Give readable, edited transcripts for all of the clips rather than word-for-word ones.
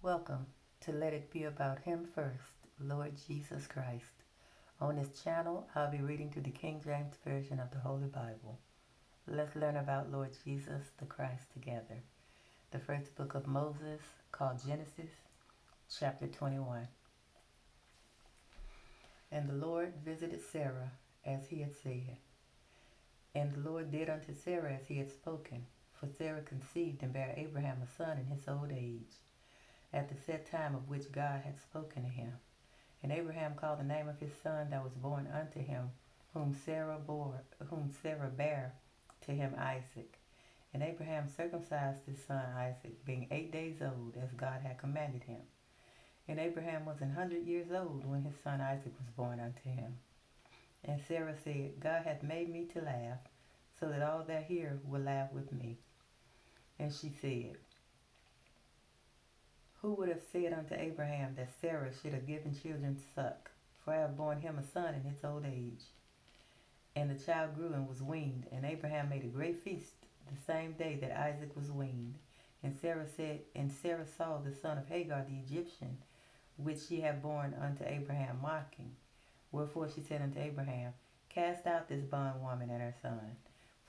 Welcome to Let It Be About Him First, Lord Jesus Christ. On this channel, I'll be reading through the King James Version of the Holy Bible. Let's learn about Lord Jesus the Christ together. The first book of Moses, called Genesis, chapter 21. And the Lord visited Sarah as he had said. And the Lord did unto Sarah as he had spoken, for Sarah conceived and bare Abraham a son in his old age, at the set time of which God had spoken to him. And Abraham called the name of his son that was born unto him, whom Sarah bare to him Isaac. And Abraham circumcised his son Isaac, being 8 days old, as God had commanded him. And Abraham was 100 years old when his son Isaac was born unto him. And Sarah said, God hath made me to laugh, so that all that hear will laugh with me. And she said, Who would have said unto Abraham that Sarah should have given children suck? For I have borne him a son in his old age. And the child grew and was weaned, and Abraham made a great feast the same day that Isaac was weaned. And Sarah saw the son of Hagar the Egyptian, which she had borne unto Abraham, mocking. Wherefore she said unto Abraham, Cast out this bondwoman and her son,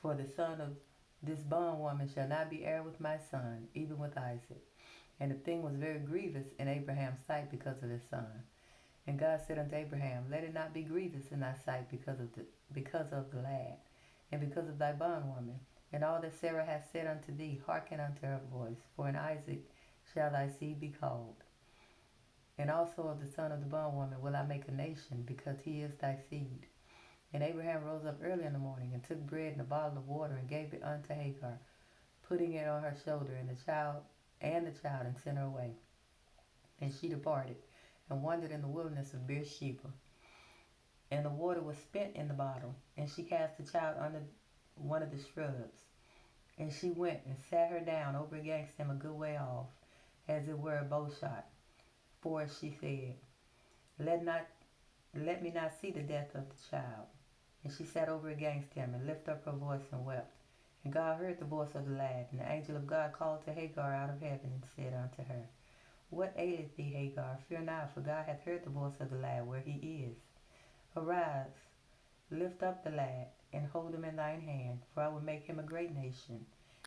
for the son of this bondwoman shall not be heir with my son, even with Isaac. And the thing was very grievous in Abraham's sight because of his son. And God said unto Abraham, Let it not be grievous in thy sight because of the lad, and because of thy bondwoman. And all that Sarah hath said unto thee, hearken unto her voice, for in Isaac shall thy seed be called. And also of the son of the bondwoman will I make a nation, because he is thy seed. And Abraham rose up early in the morning, and took bread and a bottle of water, and gave it unto Hagar, putting it on her shoulder, and the child, and sent her away. And she departed, and wandered in the wilderness of Beersheba. And the water was spent in the bottle, and she cast the child under one of the shrubs. And she went and sat her down over against him a good way off, as it were a bow shot. For she said, Let me not see the death of the child. And she sat over against him, and lifted up her voice and wept. And God heard the voice of the lad, and the angel of God called to Hagar out of heaven, and said unto her, What aileth thee, Hagar? Fear not, for God hath heard the voice of the lad where he is. Arise, lift up the lad, and hold him in thine hand, for I will make him a great nation.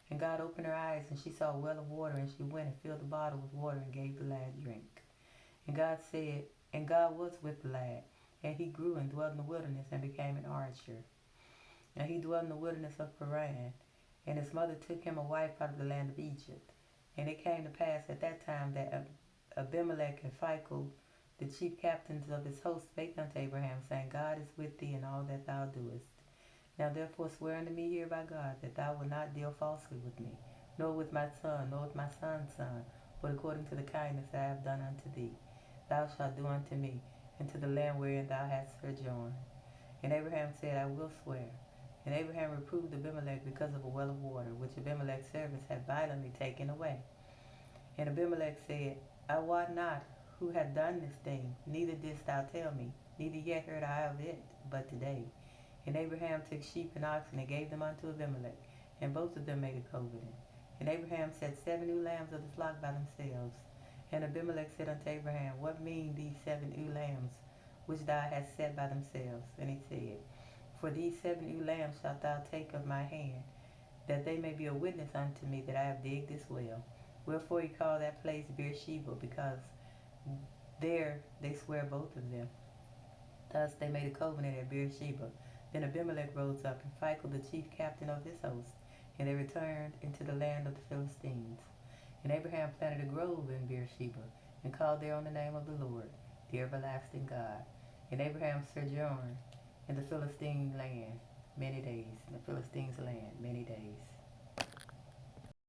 And God opened her eyes, and she saw a well of water, and she went and filled the bottle with water, and gave the lad drink. And God was with the lad, and he grew and dwelt in the wilderness, and became an archer. And he dwelt in the wilderness of Paran, and his mother took him a wife out of the land of Egypt. And it came to pass at that time that Abimelech and Phicol, the chief captains of his host, spake unto Abraham, saying, God is with thee in all that thou doest. Now therefore swear unto me here by God, that thou wilt not deal falsely with me, nor with my son, nor with my son's son, but according to the kindness that I have done unto thee, thou shalt do unto me, and to the land wherein thou hast sojourned. And Abraham said, I will swear. And Abraham reproved Abimelech because of a well of water, which Abimelech's servants had violently taken away. And Abimelech said, I wot not who hath done this thing, neither didst thou tell me, neither yet heard I of it, but today. And Abraham took sheep and oxen, and gave them unto Abimelech, and both of them made a covenant. And Abraham set 7 ewe lambs of the flock by themselves. And Abimelech said unto Abraham, What mean these 7 ewe lambs, which thou hast set by themselves? And he said, For these 7 ewe lambs shalt thou take of my hand, that they may be a witness unto me that I have digged this well. Wherefore he called that place Beersheba, because there they swear both of them. Thus they made a covenant at Beersheba. Then Abimelech rose up, and Phicol the chief captain of his host, and they returned into the land of the Philistines. And Abraham planted a grove in Beersheba, and called there on the name of the Lord, the everlasting God. And Abraham sojourned in the Philistine land many days,